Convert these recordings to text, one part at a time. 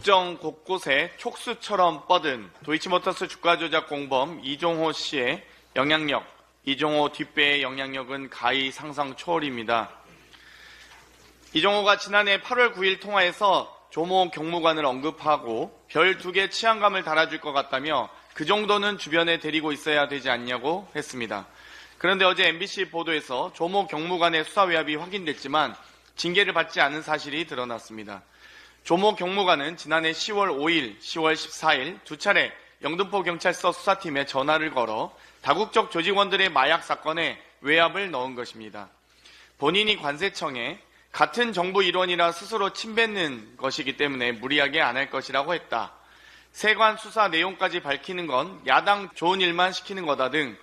국정 곳곳에 촉수처럼 뻗은 도이치모터스 주가 조작 공범 이종호 씨의 영향력, 이종호 뒷배의 영향력은 가히 상상 초월입니다. 이종호가 지난해 8월 9일 통화에서 조모 경무관을 언급하고 별 2개 치안감을 달아줄 것 같다며 그 정도는 주변에 데리고 있어야 되지 않냐고 했습니다. 그런데 어제 MBC 보도에서 조모 경무관의 수사 외압이 확인됐지만 징계를 받지 않은 사실이 드러났습니다. 조모 경무관은 지난해 10월 5일, 10월 14일 두 차례 영등포 경찰서 수사팀에 전화를 걸어 다국적 조직원들의 마약 사건에 외압을 넣은 것입니다. 본인이 관세청에 같은 정부 일원이라 스스로 침뱉는 것이기 때문에 무리하게 안 할 것이라고 했다. 세관 수사 내용까지 밝히는 건 야당 좋은 일만 시키는 거다 등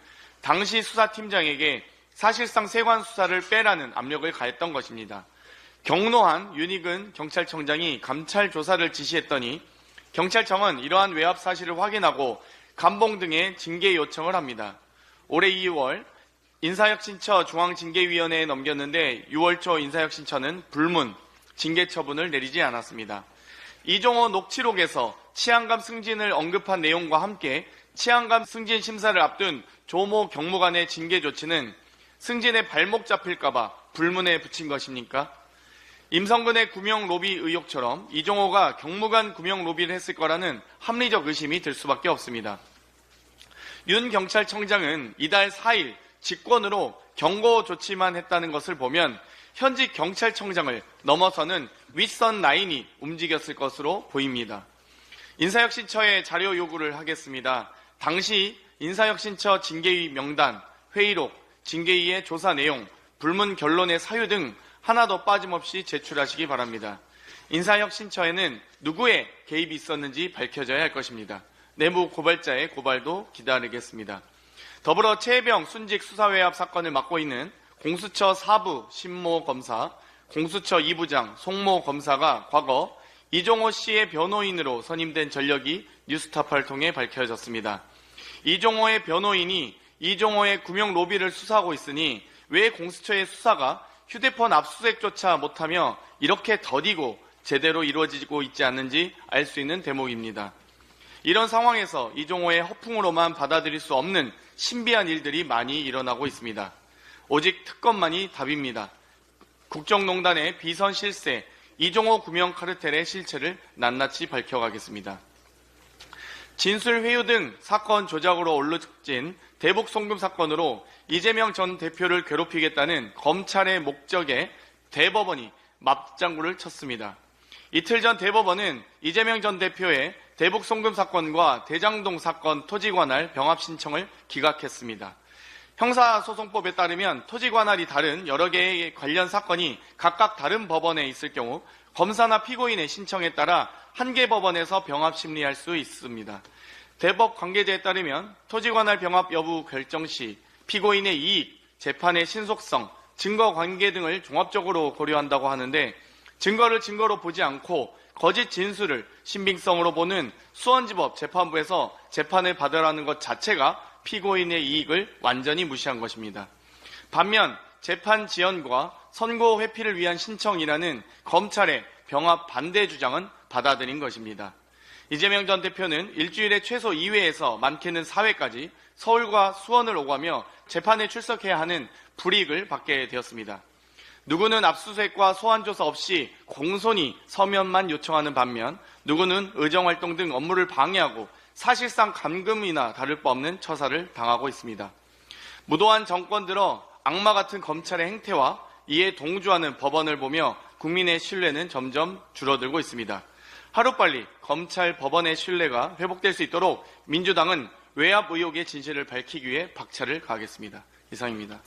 당시 수사팀장에게 사실상 세관 수사를 빼라는 압력을 가했던 것입니다. 경로한 윤익은 경찰청장이 감찰 조사를 지시했더니 경찰청은 이러한 외압 사실을 확인하고 감봉 등의 징계 요청을 합니다. 올해 2월 인사혁신처 중앙징계위원회에 넘겼는데 6월 초 인사혁신처는 불문, 징계 처분을 내리지 않았습니다. 이종호 녹취록에서 치안감 승진을 언급한 내용과 함께 치안감 승진 심사를 앞둔 조모 경무관의 징계 조치는 승진에 발목 잡힐까봐 불문에 붙인 것입니까? 임성근의 구명 로비 의혹처럼 이종호가 경무관 구명 로비를 했을 거라는 합리적 의심이 들 수밖에 없습니다. 윤 경찰청장은 이달 4일 직권으로 경고 조치만 했다는 것을 보면 현직 경찰청장을 넘어서는 윗선 라인이 움직였을 것으로 보입니다. 인사혁신처에 자료 요구를 하겠습니다. 당시 인사혁신처 징계위 명단, 회의록, 징계위의 조사 내용, 불문 결론의 사유 등 하나도 빠짐없이 제출하시기 바랍니다. 인사혁신처에는 누구의 개입이 있었는지 밝혀져야 할 것입니다. 내부 고발자의 고발도 기다리겠습니다. 더불어 최혜병 순직 수사외압 사건을 맡고 있는 공수처 4부 신모 검사, 공수처 2부장 송모 검사가 과거 이종호 씨의 변호인으로 선임된 전력이 뉴스타파를 통해 밝혀졌습니다. 이종호의 변호인이 이종호의 구명 로비를 수사하고 있으니 왜 공수처의 수사가 휴대폰 압수수색조차 못하며 이렇게 더디고 제대로 이루어지고 있지 않는지 알 수 있는 대목입니다. 이런 상황에서 이종호의 허풍으로만 받아들일 수 없는 신비한 일들이 많이 일어나고 있습니다. 오직 특검만이 답입니다. 국정농단의 비선 실세, 이종호 구명 카르텔의 실체를 낱낱이 밝혀가겠습니다. 진술 회유 등 사건 조작으로 올라진 대북 송금 사건으로 이재명 전 대표를 괴롭히겠다는 검찰의 목적에 대법원이 맞장구를 쳤습니다. 이틀 전 대법원은 이재명 전 대표의 대북 송금 사건과 대장동 사건 토지 관할 병합 신청을 기각했습니다. 형사소송법에 따르면 토지 관할이 다른 여러 개의 관련 사건이 각각 다른 법원에 있을 경우 검사나 피고인의 신청에 따라 한 개 법원에서 병합 심리할 수 있습니다. 대법 관계자에 따르면 토지 관할 병합 여부 결정 시 피고인의 이익, 재판의 신속성, 증거 관계 등을 종합적으로 고려한다고 하는데 증거를 증거로 보지 않고 거짓 진술을 신빙성으로 보는 수원지법 재판부에서 재판을 받으라는 것 자체가 피고인의 이익을 완전히 무시한 것입니다. 반면 재판 지연과 선고 회피를 위한 신청이라는 검찰의 병합 반대 주장은 받아들인 것입니다. 이재명 전 대표는 일주일에 최소 2회에서 많게는 4회까지 서울과 수원을 오가며 재판에 출석해야 하는 불이익을 받게 되었습니다. 누구는 압수수색과 소환조사 없이 공손히 서면만 요청하는 반면 누구는 의정활동 등 업무를 방해하고 사실상 감금이나 다를 바 없는 처사를 당하고 있습니다. 무도한 정권 들어 악마 같은 검찰의 행태와 이에 동조하는 법원을 보며 국민의 신뢰는 점점 줄어들고 있습니다. 하루빨리 검찰 법원의 신뢰가 회복될 수 있도록 민주당은 외압 의혹의 진실을 밝히기 위해 박차를 가하겠습니다. 이상입니다.